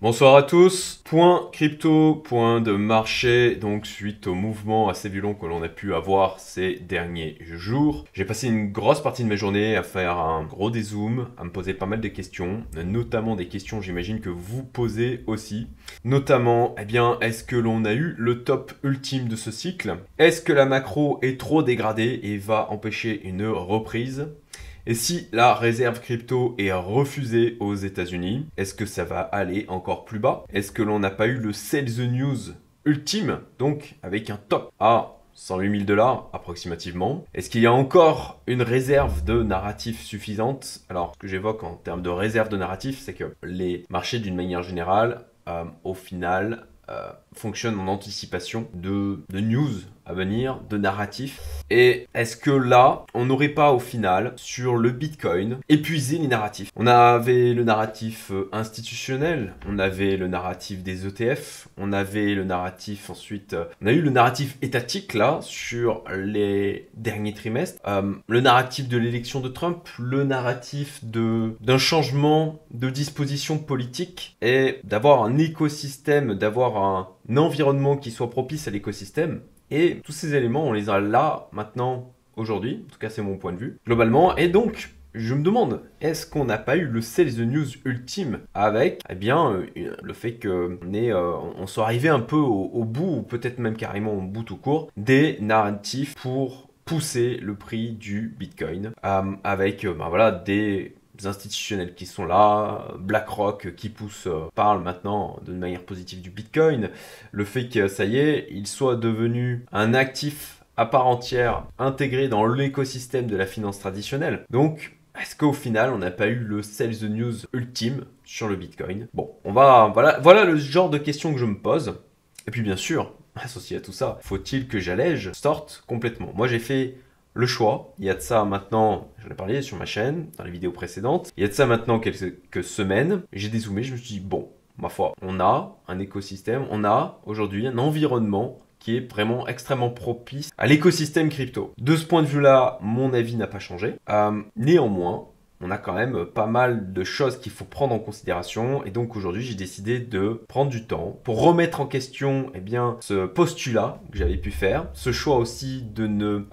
Bonsoir à tous. Point crypto, point de marché, donc suite au mouvement assez violent que l'on a pu avoir ces derniers jours. J'ai passé une grosse partie de mes journées à faire un gros dézoom, à me poser pas mal de questions, notamment des questions j'imagine que vous posez aussi. Notamment, est-ce que l'on a eu le top ultime de ce cycle? Est-ce que la macro est trop dégradée et va empêcher une reprise? Et si la réserve crypto est refusée aux États-Unis, est-ce que ça va aller encore plus bas? Est-ce que l'on n'a pas eu le sell the news ultime, donc avec un top à 108 000 $ approximativement? Est-ce qu'il y a encore une réserve de narratif suffisante? Alors, ce que j'évoque en termes de réserve de narratif, c'est que les marchés d'une manière générale, au final, fonctionnent en anticipation de news à venir, de narratifs. Et est-ce que là, on n'aurait pas au final, sur le Bitcoin, épuisé les narratifs? On avait le narratif institutionnel, on avait le narratif des ETF, on avait le narratif ensuite, on a eu le narratif étatique là, sur les derniers trimestres, le narratif de l'élection de Trump, le narratif d'un changement de disposition politique et d'avoir un écosystème, d'avoir un environnement qui soit propice à l'écosystème. Et tous ces éléments, on les a là, maintenant, aujourd'hui. En tout cas, c'est mon point de vue, globalement. Et donc, je me demande, est-ce qu'on n'a pas eu le sell the news ultime avec, le fait qu'on soit arrivé un peu au bout, ou peut-être même carrément au bout tout court, des narratifs pour pousser le prix du Bitcoin, avec des institutionnels qui sont là, BlackRock qui parle maintenant de manière positive du Bitcoin, le fait que ça y est, il soit devenu un actif à part entière intégré dans l'écosystème de la finance traditionnelle. Donc, est-ce qu'au final, on n'a pas eu le sell the news ultime sur le Bitcoin? Bon, voilà le genre de questions que je me pose. Et puis bien sûr, associé à tout ça, faut-il que j'allège sorte complètement? Moi, j'ai fait le choix, il y a de ça maintenant, j'en ai parlé sur ma chaîne, dans les vidéos précédentes, il y a de ça maintenant quelques semaines, j'ai dézoomé, je me suis dit, bon, ma foi, on a un écosystème, on a aujourd'hui un environnement qui est vraiment extrêmement propice à l'écosystème crypto. De ce point de vue-là, mon avis n'a pas changé. Néanmoins, on a quand même pas mal de choses qu'il faut prendre en considération. Et donc aujourd'hui, j'ai décidé de prendre du temps pour remettre en question ce postulat que j'avais pu faire, ce choix aussi de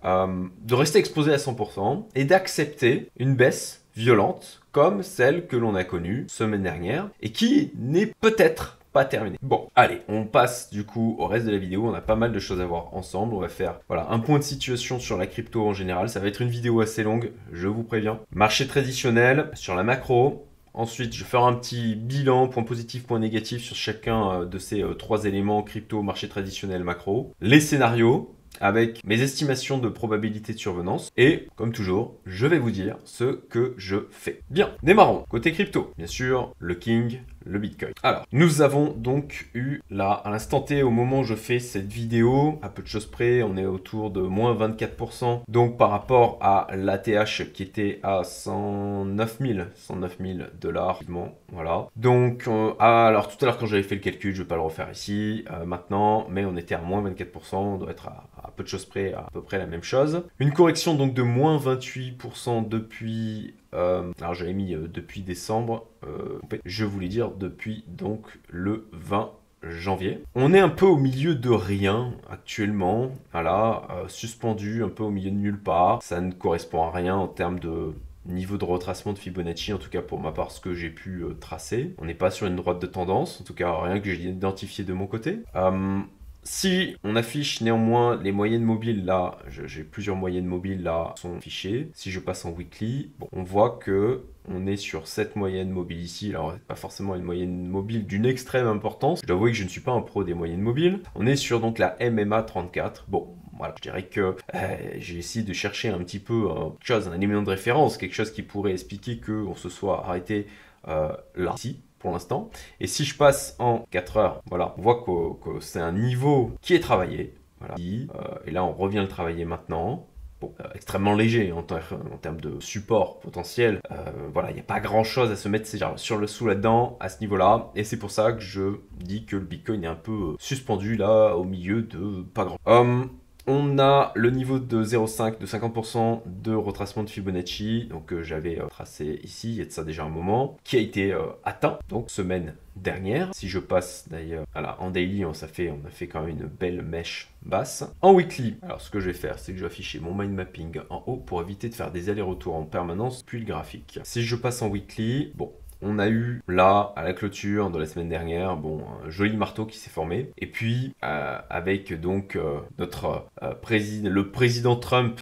rester exposé à 100% et d'accepter une baisse violente comme celle que l'on a connue semaine dernière et qui n'est peut-être pas terminé. Bon, allez, on passe du coup au reste de la vidéo. On a pas mal de choses à voir ensemble. On va faire un point de situation sur la crypto en général. Ça va être une vidéo assez longue, je vous préviens. Marché traditionnel, sur la macro. Ensuite, je vais faire un petit bilan, point positif, point négatif sur chacun de ces trois éléments crypto, marché traditionnel, macro. Les scénarios, avec mes estimations de probabilité de survenance. Et, comme toujours, je vais vous dire ce que je fais. Bien, démarrons. Côté crypto, bien sûr, le king, le Bitcoin. Alors, nous avons donc eu là, à l'instant T, au moment où je fais cette vidéo, à peu de choses près, on est autour de moins 24%. Donc, par rapport à l'ATH qui était à 109 000 $. Voilà. Donc, alors tout à l'heure, quand j'avais fait le calcul, je ne vais pas le refaire ici, maintenant, mais on était à moins 24%, on doit être à peu de choses près, à peu près la même chose. Une correction donc de moins 28% depuis... alors j'avais mis depuis décembre, je voulais dire depuis donc le 20 janvier. On est un peu au milieu de rien actuellement, voilà, suspendu un peu au milieu de nulle part. Ça ne correspond à rien en termes de niveau de retracement de Fibonacci, en tout cas pour ma part ce que j'ai pu tracer. On n'est pas sur une droite de tendance, en tout cas rien que j'ai identifié de mon côté. Si on affiche néanmoins les moyennes mobiles là, j'ai plusieurs moyennes mobiles là sont affichées. Si je passe en weekly, bon, on voit que on est sur cette moyenne mobile ici. Alors pas forcément une moyenne mobile d'une extrême importance. Je dois avouer que je ne suis pas un pro des moyennes mobiles. On est sur donc la MMA 34. Bon, voilà, je dirais que j'ai essayé de chercher un petit peu quelque chose, un élément de référence, quelque chose qui pourrait expliquer qu'on se soit arrêté là, ici, pour l'instant. Et si je passe en 4 heures, voilà, on voit que c'est un niveau qui est travaillé. Voilà. Et là, on revient le travailler maintenant. Bon, extrêmement léger en termes de support potentiel. Voilà, il n'y a pas grand chose à se mettre sur le sous là-dedans à ce niveau-là. Et c'est pour ça que je dis que le Bitcoin est un peu suspendu là au milieu de pas grand. on a le niveau de 0,5 de 50% de retracement de Fibonacci, donc que j'avais tracé ici, il y a de ça déjà un moment, qui a été atteint, donc semaine dernière. Si je passe d'ailleurs en daily, on a fait quand même une belle mèche basse. En weekly, alors ce que je vais faire, c'est que je vais afficher mon mind mapping en haut pour éviter de faire des allers-retours en permanence, puis le graphique. Si je passe en weekly, bon, on a eu là, à la clôture de la semaine dernière, bon, un joli marteau qui s'est formé. Et puis, avec donc notre le président Trump,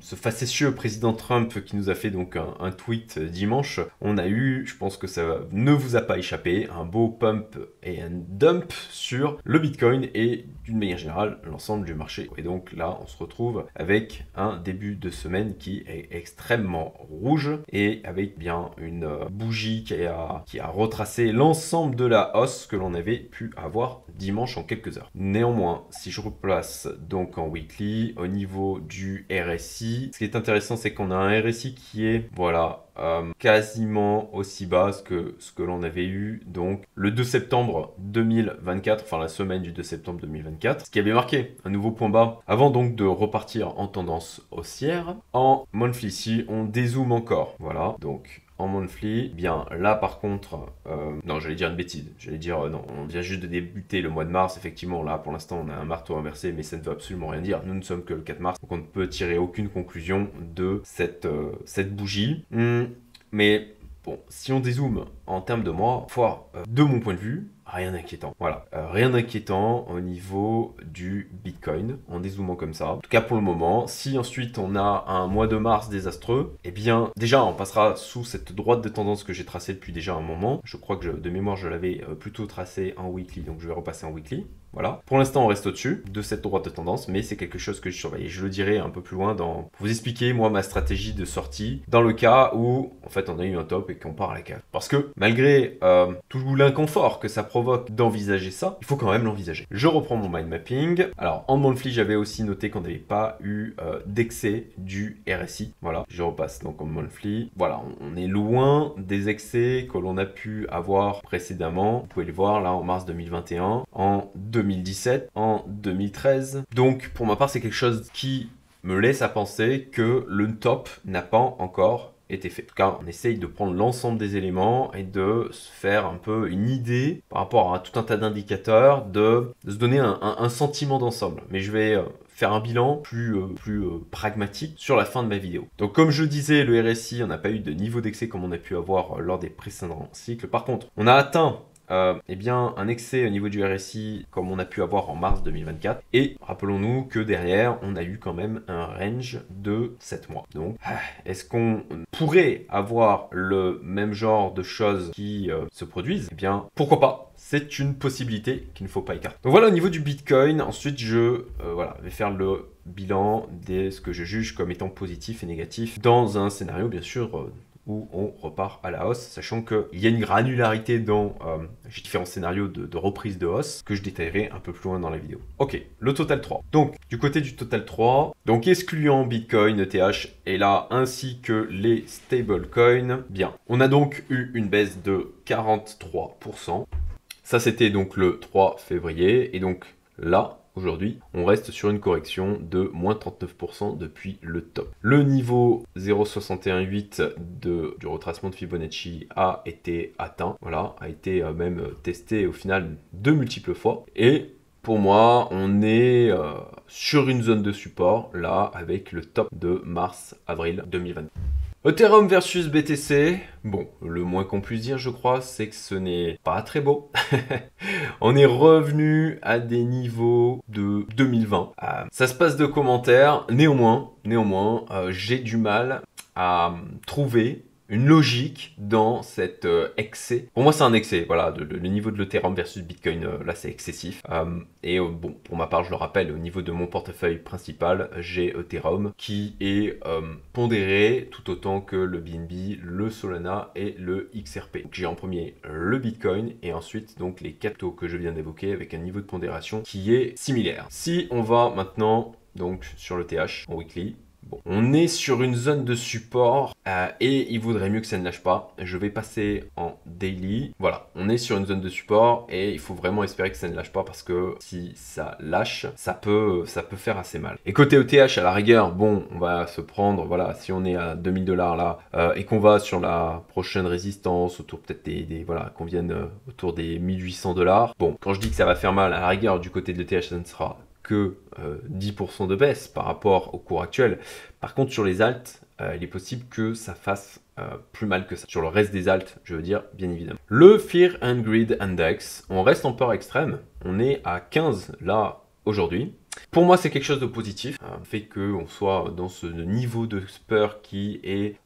ce facétieux président Trump qui nous a fait donc un tweet dimanche, on a eu, je pense que ça ne vous a pas échappé, un beau pump et un dump sur le Bitcoin et d'une manière générale l'ensemble du marché. Et donc là, on se retrouve avec un début de semaine qui est extrêmement rouge et avec bien une bougie qui a retracé l'ensemble de la hausse que l'on avait pu avoir dimanche en quelques heures. Néanmoins, si je replace donc en weekly, au niveau du RSI, ce qui est intéressant, c'est qu'on a un RSI qui est, voilà, quasiment aussi bas que ce que l'on avait eu donc le 2 septembre 2024, enfin la semaine du 2 septembre 2024, ce qui avait marqué un nouveau point bas avant donc de repartir en tendance haussière. En monthly, si on dézoome encore, voilà, donc en monthly, bien là par contre, non j'allais dire une bêtise, j'allais dire non, on vient juste de débuter le mois de mars, effectivement là pour l'instant on a un marteau inversé mais ça ne veut absolument rien dire, nous ne sommes que le 4 mars, donc on ne peut tirer aucune conclusion de cette bougie. Mais bon, si on dézoome en termes de mois, de mon point de vue, rien d'inquiétant. Voilà, rien d'inquiétant au niveau du Bitcoin, en dézoomant comme ça. En tout cas pour le moment, si ensuite on a un mois de mars désastreux, eh bien déjà on passera sous cette droite de tendance que j'ai tracée depuis déjà un moment. Je crois que de mémoire je l'avais plutôt tracée en weekly, donc je vais repasser en weekly. Voilà. Pour l'instant, on reste au-dessus de cette droite de tendance, mais c'est quelque chose que je surveille. Je le dirai un peu plus loin pour vous expliquer, moi, ma stratégie de sortie dans le cas où, en fait, on a eu un top et qu'on part à la cave. Parce que, malgré tout l'inconfort que ça provoque d'envisager ça, il faut quand même l'envisager. Je reprends mon mind mapping. Alors, en monthly, j'avais aussi noté qu'on n'avait pas eu d'excès du RSI. Voilà. Je repasse donc en monthly. Voilà, on est loin des excès que l'on a pu avoir précédemment. Vous pouvez le voir là en mars 2021, en 2017, en 2013. Donc pour ma part, c'est quelque chose qui me laisse à penser que le top n'a pas encore été fait. En tout cas, on essaye de prendre l'ensemble des éléments et de se faire un peu une idée par rapport à tout un tas d'indicateurs, de se donner un sentiment d'ensemble. Mais je vais faire un bilan plus pragmatique sur la fin de ma vidéo. Donc comme je disais, le RSI, on n'a pas eu de niveau d'excès comme on a pu avoir lors des précédents cycles. Par contre, on a atteint eh bien, un excès au niveau du RSI comme on a pu avoir en mars 2024. Et rappelons-nous que derrière, on a eu quand même un range de 7 mois. Donc, est-ce qu'on pourrait avoir le même genre de choses qui se produisent? Eh bien, pourquoi pas? C'est une possibilité qu'il ne faut pas écarter. Donc voilà au niveau du Bitcoin. Ensuite, je vais faire le bilan de ce que je juge comme étant positif et négatif dans un scénario, bien sûr, où on repart à la hausse, sachant qu'il y a une granularité dans les différents scénarios de reprise de hausse que je détaillerai un peu plus loin dans la vidéo. Ok, le Total 3. Donc, du côté du Total 3, donc excluant Bitcoin, ETH et là, ainsi que les stablecoins, bien, on a donc eu une baisse de 43%. Ça, c'était donc le 3 février, et donc là, aujourd'hui, on reste sur une correction de moins 39% depuis le top. Le niveau 0,618 du retracement de Fibonacci a été atteint, voilà, a été même testé au final de multiples fois. Et pour moi, on est sur une zone de support, là, avec le top de mars-avril 2020. Ethereum versus BTC, bon, le moins qu'on puisse dire, je crois, c'est que ce n'est pas très beau. On est revenu à des niveaux de 2020. Ça se passe de commentaires, néanmoins, j'ai du mal à trouver une logique dans cet excès. Pour moi, c'est un excès. Voilà, le niveau de l'Ethereum versus Bitcoin, là, c'est excessif. Bon, pour ma part, je le rappelle, au niveau de mon portefeuille principal, j'ai Ethereum qui est pondéré tout autant que le BNB, le Solana et le XRP. J'ai en premier le Bitcoin et ensuite donc les capitaux que je viens d'évoquer avec un niveau de pondération qui est similaire. Si on va maintenant donc sur l'ETH en weekly, Bon, on est sur une zone de support et il vaudrait mieux que ça ne lâche pas. Je vais passer en daily. Voilà, on est sur une zone de support et il faut vraiment espérer que ça ne lâche pas parce que si ça lâche, ça peut faire assez mal. Et côté ETH, à la rigueur, bon, on va se prendre, voilà, si on est à 2000 $ là et qu'on va sur la prochaine résistance autour peut-être voilà, qu'on vienne autour des 1800 $. Bon, quand je dis que ça va faire mal, à la rigueur, du côté de l'ETH, ça ne sera que 10% de baisse par rapport au cours actuel. Par contre, sur les alts, il est possible que ça fasse plus mal que ça. Sur le reste des alts, je veux dire, bien évidemment. Le Fear and Greed Index, on reste en peur extrême. On est à 15 là aujourd'hui. Pour moi, c'est quelque chose de positif. Fait qu'on soit dans ce niveau de peur qui est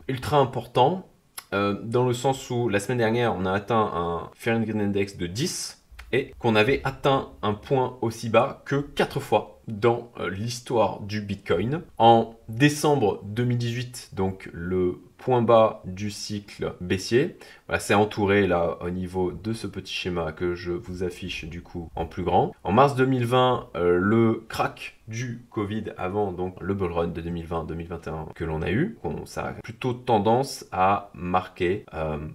ultra important. Dans le sens où la semaine dernière, on a atteint un Fear and Greed Index de 10 et qu'on avait atteint un point aussi bas que 4 fois dans l'histoire du Bitcoin. En décembre 2018, donc le point bas du cycle baissier. Voilà, c'est entouré là au niveau de ce petit schéma que je vous affiche du coup en plus grand. En mars 2020, le crack du Covid avant donc le bull run de 2020-2021 que l'on a eu, ça a plutôt tendance à marquer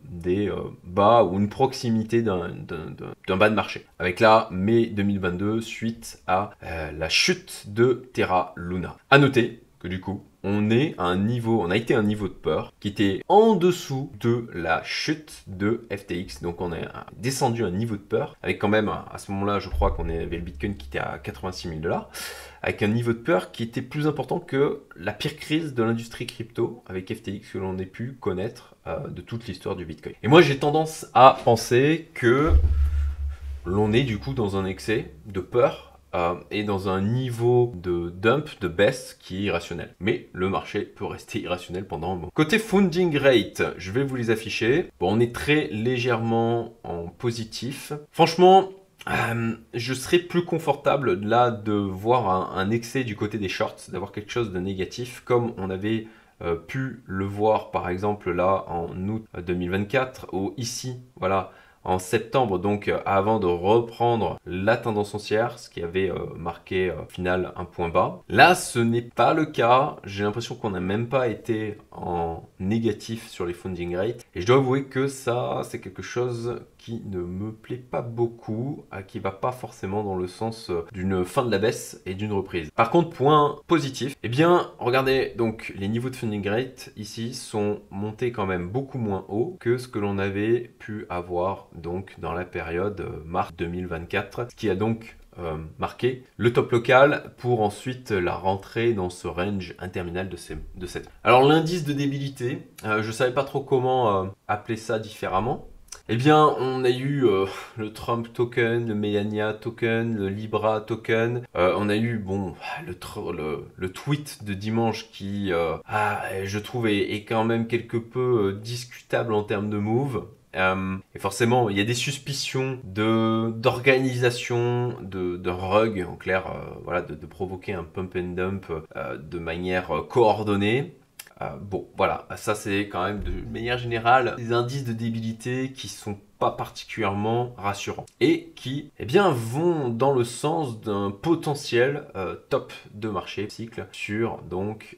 des bas ou une proximité d'un bas de marché. Avec là, mai 2022 suite à la chute de Terra Luna. À noter que du coup, on a été à un niveau de peur qui était en dessous de la chute de FTX. Donc on est descendu à un niveau de peur avec quand même, à ce moment-là, je crois qu'on avait le Bitcoin qui était à 86 000 $, avec un niveau de peur qui était plus important que la pire crise de l'industrie crypto avec FTX que l'on ait pu connaître de toute l'histoire du Bitcoin. Et moi, j'ai tendance à penser que l'on est du coup dans un excès de peur et dans un niveau de dump, de baisse qui est irrationnel. Mais le marché peut rester irrationnel pendant un moment. Côté funding rate, je vais vous les afficher. Bon, on est très légèrement en positif. Franchement, je serais plus confortable là de voir un excès du côté des shorts, d'avoir quelque chose de négatif comme on avait pu le voir par exemple là en août 2024 ou ici, voilà, en septembre, donc avant de reprendre la tendance haussière, ce qui avait marqué au final un point bas. Là, ce n'est pas le cas. J'ai l'impression qu'on n'a même pas été en négatif sur les funding rates. Et je dois avouer que ça, c'est quelque chose qui ne me plaît pas beaucoup, qui va pas forcément dans le sens d'une fin de la baisse et d'une reprise. Par contre, point positif, eh bien, regardez, donc les niveaux de funding rate ici sont montés quand même beaucoup moins haut que ce que l'on avait pu avoir donc dans la période mars 2024, ce qui a donc marqué le top local pour ensuite la rentrée dans ce range interminable de cette. Alors l'indice de débilité, je savais pas trop comment appeler ça différemment. Eh bien, on a eu le Trump token, le Melania token, le Libra token. On a eu, bon, le tweet de dimanche qui, je trouve, est quand même quelque peu discutable en termes de move. Et forcément, il y a des suspicions d'organisation, de rug, en clair, voilà, de provoquer un pump and dump de manière coordonnée. Bon, voilà, ça c'est quand même de manière générale des indices de débilité qui sont pas particulièrement rassurants et qui vont dans le sens d'un potentiel top de marché cycle sur donc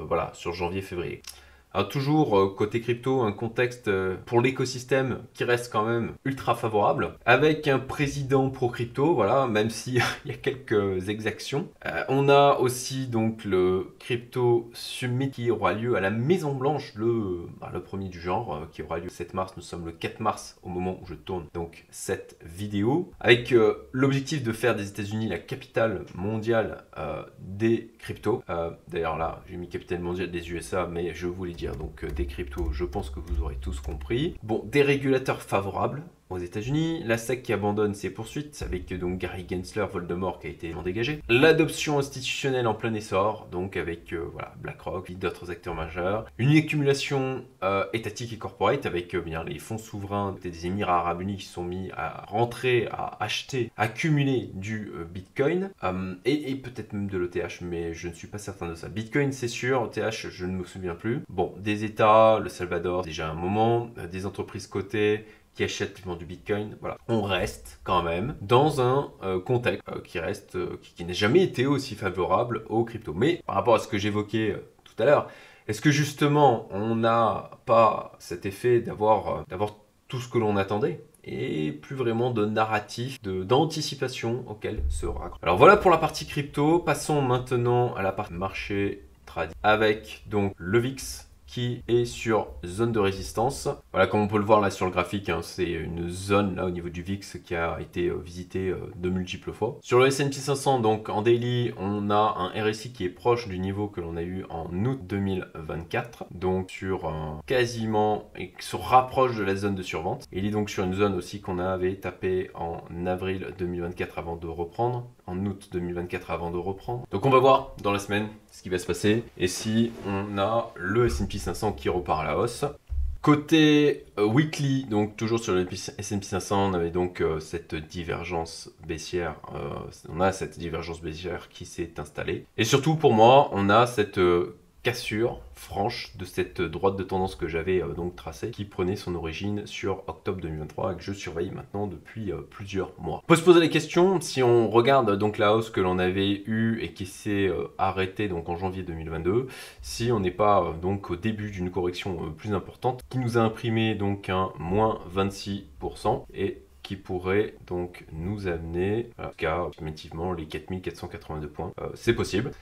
voilà, sur janvier-février. Alors toujours côté crypto, un contexte pour l'écosystème qui reste quand même ultra favorable, avec un président pro-crypto, voilà, même s'il y a quelques exactions. On a aussi donc le Crypto Summit qui aura lieu à la Maison Blanche, le premier du genre, qui aura lieu le 7 mars. Nous sommes le 4 mars au moment où je tourne donc cette vidéo, avec l'objectif de faire des États-Unis la capitale mondiale des cryptos. D'ailleurs là, j'ai mis capitale mondiale des USA, mais je voulais dire donc des cryptos, je pense que vous aurez tous compris. Bon, des régulateurs favorables aux États-Unis, la SEC qui abandonne ses poursuites avec donc Gary Gensler, Voldemort qui a été dégagé, l'adoption institutionnelle en plein essor, donc avec voilà, BlackRock et d'autres acteurs majeurs, une accumulation étatique et corporate avec bien les fonds souverains des Émirats Arabes Unis qui sont mis à rentrer, à acheter, à accumuler du Bitcoin et peut-être même de l'ETH, mais je ne suis pas certain de ça. Bitcoin c'est sûr, ETH je ne me souviens plus. Bon, des États, le Salvador déjà un moment, des entreprises cotées qui achètent du Bitcoin. Voilà, on reste quand même dans un contexte qui n'a jamais été aussi favorable aux cryptos. Mais par rapport à ce que j'évoquais tout à l'heure, est-ce que justement on n'a pas cet effet d'avoir tout ce que l'on attendait et plus vraiment de narratif, d'anticipation auquel se raccroche. Alors voilà pour la partie crypto. Passons maintenant à la partie marché trading avec donc le VIX qui est sur zone de résistance. Voilà, comme on peut le voir là sur le graphique, hein, c'est une zone là au niveau du VIX qui a été visitée de multiples fois. Sur le S&P 500, donc en daily, on a un RSI qui est proche du niveau que l'on a eu en août 2024, donc sur quasiment, et qui se rapproche de la zone de survente. Et il est donc sur une zone aussi qu'on avait tapé en avril 2024 avant de reprendre, en août 2024 avant de reprendre. Donc on va voir dans la semaine ce qui va se passer et si on a le S&P 500 qui repart à la hausse. Côté weekly, donc toujours sur le S&P 500, on avait donc cette divergence baissière. On a cette divergence baissière qui s'est installée. Et surtout pour moi, on a cette cassure franche de cette droite de tendance que j'avais donc tracée, qui prenait son origine sur octobre 2023 et que je surveille maintenant depuis plusieurs mois. On peut se poser la question, si on regarde donc la hausse que l'on avait eue et qui s'est arrêtée donc en janvier 2022, si on n'est pas donc au début d'une correction plus importante, qui nous a imprimé donc un moins 26% et qui pourrait donc nous amener jusqu'à effectivement les 4482 points. C'est possible.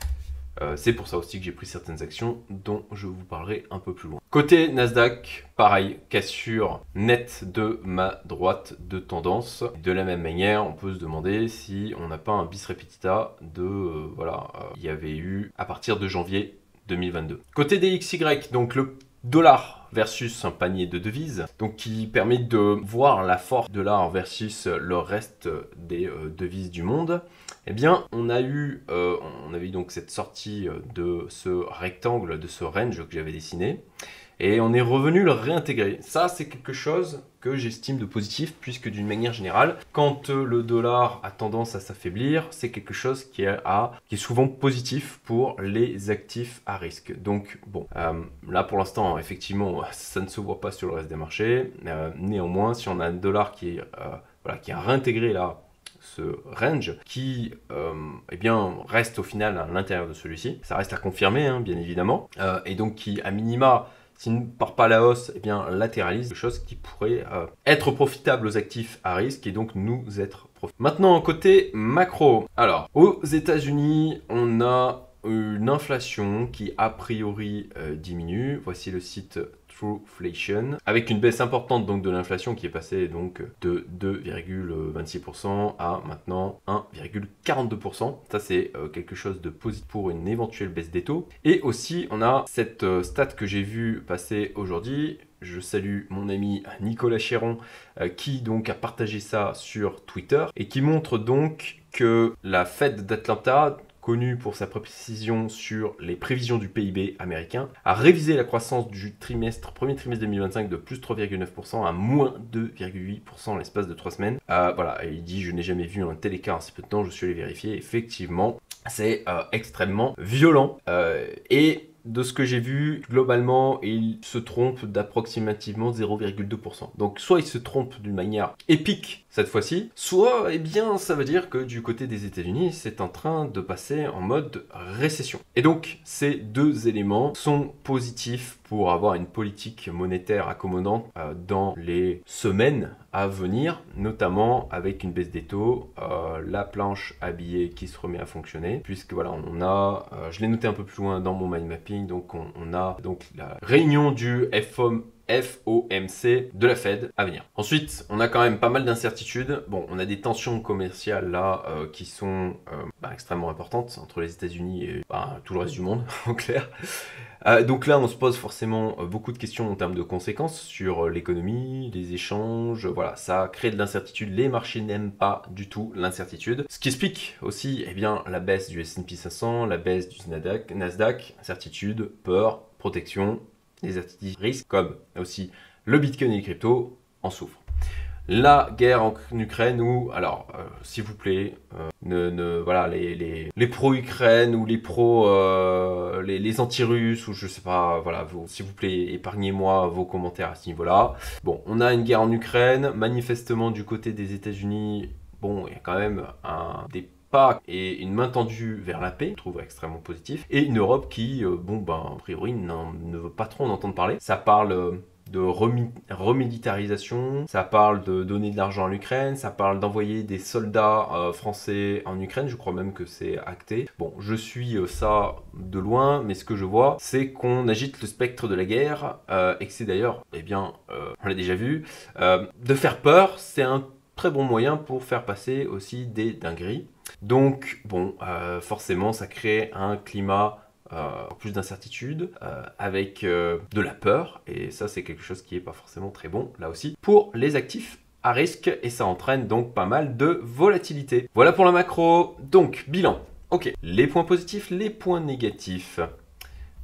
C'est pour ça aussi que j'ai pris certaines actions dont je vous parlerai un peu plus loin. Côté Nasdaq, pareil, cassure nette de ma droite de tendance. De la même manière, on peut se demander si on n'a pas un bis repetita de, il y avait eu à partir de janvier 2022. Côté DXY, donc le dollar versus un panier de devises, donc qui permet de voir la force du dollar versus le reste des devises du monde. Eh bien, on avait eu donc cette sortie de ce rectangle, de ce range que j'avais dessiné, et on est revenu le réintégrer. Ça, c'est quelque chose que j'estime de positif, puisque d'une manière générale, quand le dollar a tendance à s'affaiblir, c'est quelque chose qui est souvent positif pour les actifs à risque. Donc bon, là pour l'instant, effectivement, ça ne se voit pas sur le reste des marchés. Néanmoins, si on a un dollar qui a réintégré là ce range qui eh bien, reste au final à l'intérieur de celui-ci, ça reste à confirmer hein, bien évidemment, et donc qui à minima, s'il ne part pas à la hausse, eh bien latéralise, quelque chose qui pourrait être profitable aux actifs à risque et donc nous être profitables. Maintenant côté macro, alors aux États-Unis on a une inflation qui a priori diminue. Voici le site Trueflation, avec une baisse importante donc de l'inflation qui est passée donc de 2,26% à maintenant 1,42%. Ça c'est quelque chose de positif pour une éventuelle baisse des taux. Et aussi on a cette stat que j'ai vu passer aujourd'hui. Je salue mon ami Nicolas Chéron qui donc a partagé ça sur Twitter et qui montre donc que la Fed d'Atlanta, connu pour sa précision sur les prévisions du PIB américain, a révisé la croissance du premier trimestre 2025 de plus 3,9% à moins 2,8% en l'espace de 3 semaines. Voilà, et il dit « Je n'ai jamais vu un tel écart en si peu de temps, je suis allé vérifier. » Effectivement, c'est extrêmement violent. Et de ce que j'ai vu, globalement, il se trompe d'approximativement 0,2%. Donc, soit il se trompe d'une manière épique cette fois-ci, soit, eh bien, ça veut dire que du côté des États-Unis, c'est en train de passer en mode récession. Et donc, ces deux éléments sont positifs pour avoir une politique monétaire accommodante dans les semaines à venir, notamment avec une baisse des taux, la planche à billets qui se remet à fonctionner, puisque voilà, on a, je l'ai noté un peu plus loin dans mon mind mapping, donc on a donc la réunion du FOMC de la Fed à venir. Ensuite, on a quand même pas mal d'incertitudes. Bon, on a des tensions commerciales là qui sont extrêmement importantes entre les États-Unis et tout le reste du monde, en clair. Donc là, on se pose forcément beaucoup de questions en termes de conséquences sur l'économie, les échanges. Voilà, ça crée de l'incertitude. Les marchés n'aiment pas du tout l'incertitude. Ce qui explique aussi eh bien, la baisse du S&P 500, la baisse du Nasdaq, incertitude, peur, protection, les risques comme aussi le Bitcoin et les cryptos en souffrent. La guerre en Ukraine où, alors, s'il vous plaît, voilà, les pro-Ukraine ou les les anti-russes ou je sais pas, voilà, s'il vous plaît, épargnez-moi vos commentaires à ce niveau-là. Bon, on a une guerre en Ukraine, manifestement du côté des États-Unis, bon, il y a quand même des pas et une main tendue vers la paix, je trouve extrêmement positif, et une Europe qui, bon, ben, a priori, ne veut pas trop en entendre parler. Ça parle de remilitarisation, ça parle de donner de l'argent à l'Ukraine, ça parle d'envoyer des soldats français en Ukraine, je crois même que c'est acté. Bon, je suis ça de loin, mais ce que je vois, c'est qu'on agite le spectre de la guerre, et que c'est d'ailleurs, eh bien, on l'a déjà vu, de faire peur, c'est un très bon moyen pour faire passer aussi des dingueries. Donc, bon, forcément, ça crée un climat plus d'incertitude, avec de la peur, et ça c'est quelque chose qui n'est pas forcément très bon, là aussi, pour les actifs à risque, et ça entraîne donc pas mal de volatilité. Voilà pour la macro. Donc, bilan. Ok, les points positifs, les points négatifs.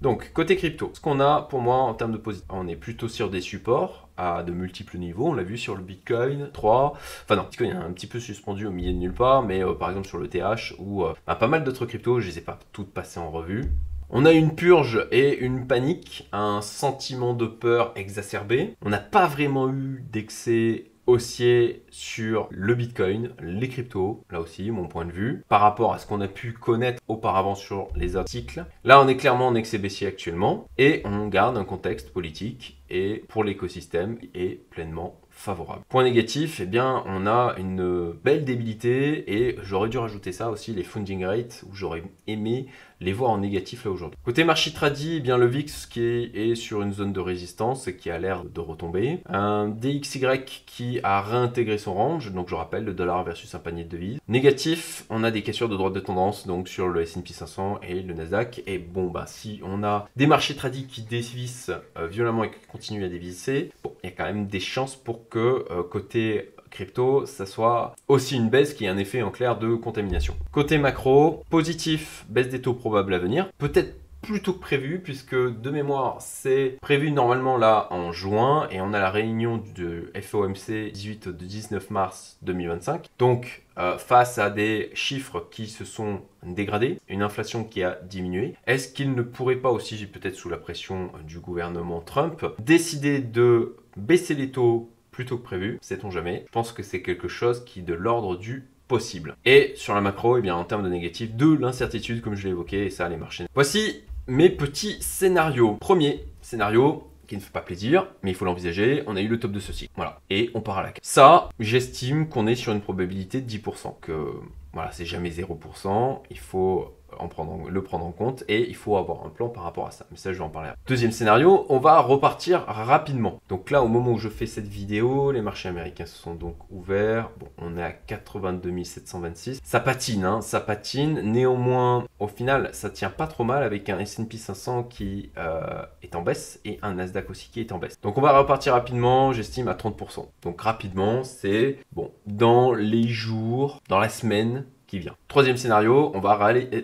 Donc, côté crypto, ce qu'on a pour moi en termes de positif, on est plutôt sur des supports à de multiples niveaux. On l'a vu sur le Bitcoin 3. Enfin non, Bitcoin est un petit peu suspendu au milieu de nulle part, mais par exemple sur le TH ou pas mal d'autres cryptos, je ne les ai pas toutes passées en revue. On a une purge et une panique, un sentiment de peur exacerbé. On n'a pas vraiment eu d'excès haussier sur le Bitcoin, les cryptos, là aussi mon point de vue, par rapport à ce qu'on a pu connaître auparavant sur les articles. Là on est clairement en excès baissier actuellement et on garde un contexte politique et pour l'écosystème est pleinement favorable. Point négatif, eh bien on a une belle débilité et j'aurais dû rajouter ça aussi, les funding rates, où j'aurais aimé les voir en négatif là aujourd'hui. Côté marché tradi, eh bien le VIX qui est sur une zone de résistance et qui a l'air de retomber. Un DXY qui a réintégré son range, donc je rappelle le dollar versus un panier de devises. Négatif, on a des cassures de droite de tendance donc sur le S&P 500 et le Nasdaq. Et bon bah si on a des marchés tradis qui dévissent violemment et qui continuent à dévisser, bon il y a quand même des chances pour que côté crypto, ça soit aussi une baisse qui est un effet en clair de contamination. Côté macro, positif, baisse des taux probables à venir. Peut-être plus tôt que prévu, puisque de mémoire, c'est prévu normalement là en juin, et on a la réunion de FOMC 18 au 19 mars 2025. Donc, face à des chiffres qui se sont dégradés, une inflation qui a diminué, est-ce qu'il ne pourrait pas aussi, peut-être sous la pression du gouvernement Trump, décider de baisser les taux plutôt que prévu, sait-on jamais. Je pense que c'est quelque chose qui est de l'ordre du possible. Et sur la macro, eh bien, en termes de négatif, de l'incertitude, comme je l'ai évoqué, et ça, les marchés. Voici mes petits scénarios. Premier scénario, qui ne fait pas plaisir, mais il faut l'envisager, on a eu le top de ceci. Voilà. Et on part à la carte. Ça, j'estime qu'on est sur une probabilité de 10%. Que, voilà, c'est jamais 0%. Il faut le prendre en compte et il faut avoir un plan par rapport à ça. Mais ça, je vais en parler après. Deuxième scénario, on va repartir rapidement. Donc là, au moment où je fais cette vidéo, les marchés américains se sont donc ouverts. Bon, on est à 82 726. Ça patine, hein, ça patine. Néanmoins, au final, ça tient pas trop mal avec un S&P 500 qui est en baisse et un Nasdaq aussi qui est en baisse. Donc on va repartir rapidement, j'estime à 30%. Donc rapidement, c'est bon, dans les jours, dans la semaine qui vient. Troisième scénario, on va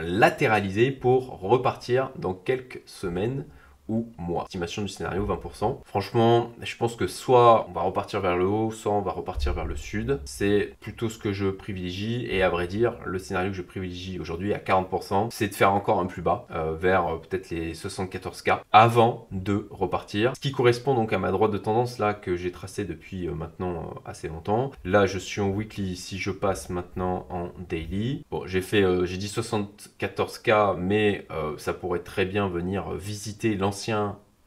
latéraliser pour repartir dans quelques semaines ou mois. Estimation du scénario 20%. Franchement, je pense que soit on va repartir vers le haut, soit on va repartir vers le sud. C'est plutôt ce que je privilégie et à vrai dire, le scénario que je privilégie aujourd'hui à 40%, c'est de faire encore un plus bas vers peut-être les 74K avant de repartir. Ce qui correspond donc à ma droite de tendance là que j'ai tracée depuis maintenant assez longtemps. Là, je suis en weekly. Si je passe maintenant en daily, bon, j'ai dit 74K, mais ça pourrait très bien venir visiter l'ancien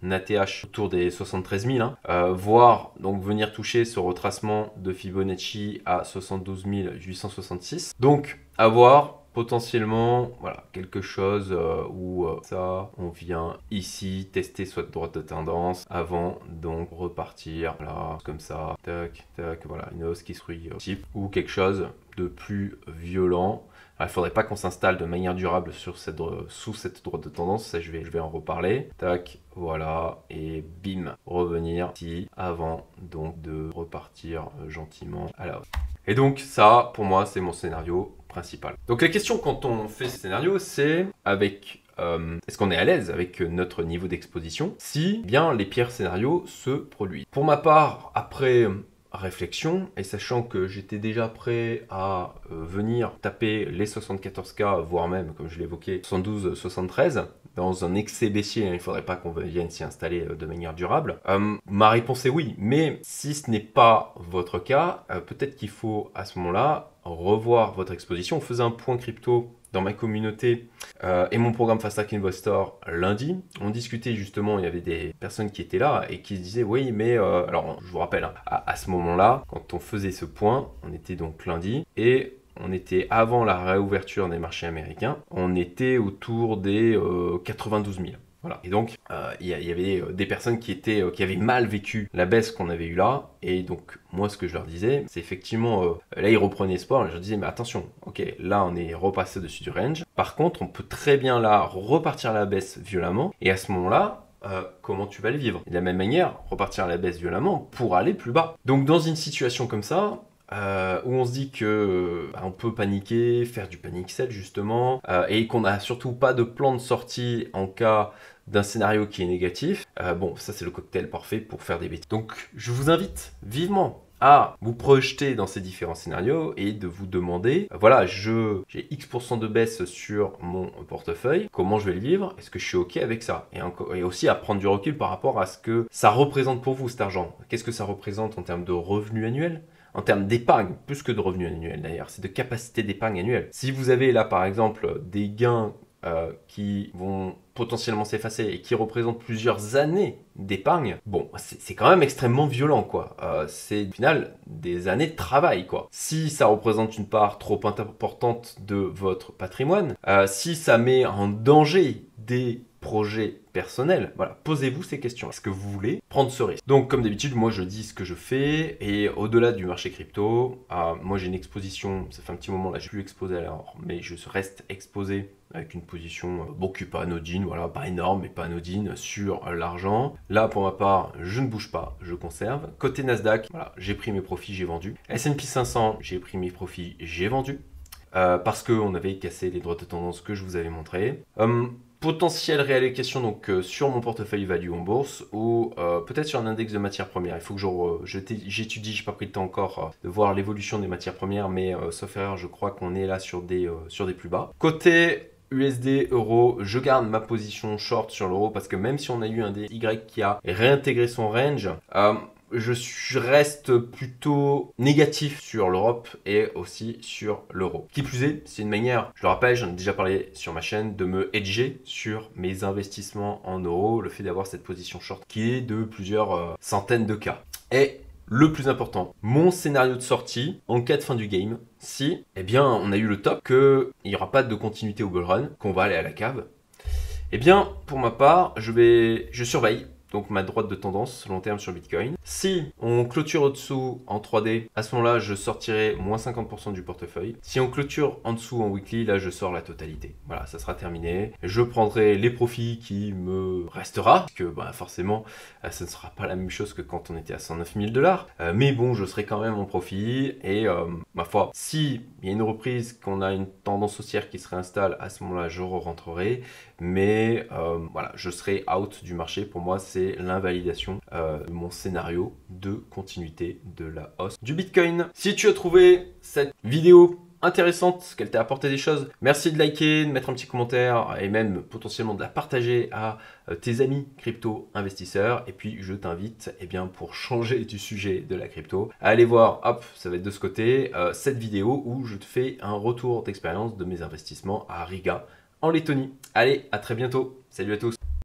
ATH autour des 73 000, hein, voire donc venir toucher ce retracement de Fibonacci à 72 866. Donc, à voir potentiellement, voilà, quelque chose où ça, on vient ici tester soit droite de tendance avant donc repartir, là, comme ça, tac, tac, voilà, une hausse qui se ruit type ou quelque chose de plus violent. Il ne faudrait pas qu'on s'installe de manière durable sous cette droite de tendance, ça je vais en reparler. Tac, voilà, et bim, revenir ici avant donc de repartir gentiment à la hausse. Et donc ça, pour moi, c'est mon scénario principal. Donc la question quand on fait ce scénario, c'est avec est-ce qu'on est à l'aise avec notre niveau d'exposition si bien les pires scénarios se produisent. Pour ma part, après réflexion et sachant que j'étais déjà prêt à venir taper les 74K, voire même, comme je l'évoquais, 72, 73, dans un excès baissier, il ne faudrait pas qu'on vienne s'y installer de manière durable. Ma réponse est oui, mais si ce n'est pas votre cas, peut-être qu'il faut à ce moment-là revoir votre exposition. On faisait un point crypto dans ma communauté et mon programme Fast Track Investor lundi. On discutait justement, il y avait des personnes qui étaient là et qui se disaient oui mais alors je vous rappelle, hein, à ce moment-là, quand on faisait ce point, on était donc lundi et on était avant la réouverture des marchés américains, on était autour des 92 000. Voilà. Et donc, il y avait des personnes qui avaient mal vécu la baisse qu'on avait eue là. Et donc, moi, ce que je leur disais, c'est effectivement, là, ils reprenaient espoir. Je leur disais, mais attention, ok, là, on est repassé dessus du range. Par contre, on peut très bien là repartir à la baisse violemment. Et à ce moment-là, comment tu vas le vivre? Et de la même manière, repartir à la baisse violemment pour aller plus bas. Donc, dans une situation comme ça, où on se dit que on peut paniquer, faire du panic sell justement, et qu'on n'a surtout pas de plan de sortie en cas d'un scénario qui est négatif, bon, ça c'est le cocktail parfait pour faire des bêtises. Donc je vous invite vivement à vous projeter dans ces différents scénarios et de vous demander, voilà, j'ai X% de baisse sur mon portefeuille, comment je vais le vivre? Est-ce que je suis OK avec ça? Et aussi à prendre du recul par rapport à ce que ça représente pour vous cet argent. Qu'est-ce que ça représente en termes de revenus annuels? En termes d'épargne, plus que de revenus annuels d'ailleurs, c'est de capacité d'épargne annuelle. Si vous avez là par exemple des gains qui vont potentiellement s'effacer et qui représentent plusieurs années d'épargne, bon, c'est quand même extrêmement violent quoi. C'est au final des années de travail quoi. Si ça représente une part trop importante de votre patrimoine, si ça met en danger des projets personnels, voilà, posez-vous ces questions. Est-ce que vous voulez prendre ce risque? Donc comme d'habitude, moi je dis ce que je fais et au-delà du marché crypto, moi j'ai une exposition, ça fait un petit moment là, je suis plus exposé à l'or, mais je reste exposé avec une position bon qui n'est pas anodine, voilà, pas énorme mais pas anodine sur l'argent. Là pour ma part, je ne bouge pas, je conserve. Côté Nasdaq, voilà, j'ai pris mes profits, j'ai vendu. S&P 500, j'ai pris mes profits, j'ai vendu. Parce qu'on avait cassé les droites de tendance que je vous avais montré. Potentielle réallocation donc sur mon portefeuille value en bourse ou peut-être sur un index de matières premières. Il faut que j'étudie, j'ai pas pris le temps encore de voir l'évolution des matières premières, mais sauf erreur, je crois qu'on est là sur des plus bas. Côté USD, euro, je garde ma position short sur l'euro parce que même si on a eu un DY qui a réintégré son range, je reste plutôt négatif sur l'Europe et aussi sur l'euro. Qui plus est, c'est une manière, je le rappelle, j'en ai déjà parlé sur ma chaîne, de me hedger sur mes investissements en euros, le fait d'avoir cette position short qui est de plusieurs centaines de cas. Et le plus important, mon scénario de sortie en cas de fin du game, si, eh bien, on a eu le top, qu'il n'y aura pas de continuité au bull run, qu'on va aller à la cave, eh bien, pour ma part, je surveille donc ma droite de tendance long terme sur Bitcoin. Si on clôture au-dessous en 3D, à ce moment-là, je sortirai moins 50% du portefeuille. Si on clôture en dessous en weekly, là, je sors la totalité. Voilà, ça sera terminé. Je prendrai les profits qui me restera, parce que bah, forcément, ça ne sera pas la même chose que quand on était à 109 000 $. Mais bon, je serai quand même en profit. Et ma foi, si il y a une reprise, qu'on a une tendance haussière qui se réinstalle, à ce moment-là, je re-rentrerai. Mais voilà, je serai out du marché. Pour moi, c'est l'invalidation de mon scénario de continuité de la hausse du Bitcoin. Si tu as trouvé cette vidéo intéressante, qu'elle t'a apporté des choses, merci de liker, de mettre un petit commentaire et même potentiellement de la partager à tes amis crypto investisseurs. Et puis je t'invite, eh bien, pour changer du sujet de la crypto, à aller voir, hop, ça va être de ce côté, cette vidéo où je te fais un retour d'expérience de mes investissements à Riga en Lettonie. Allez, à très bientôt. Salut à tous.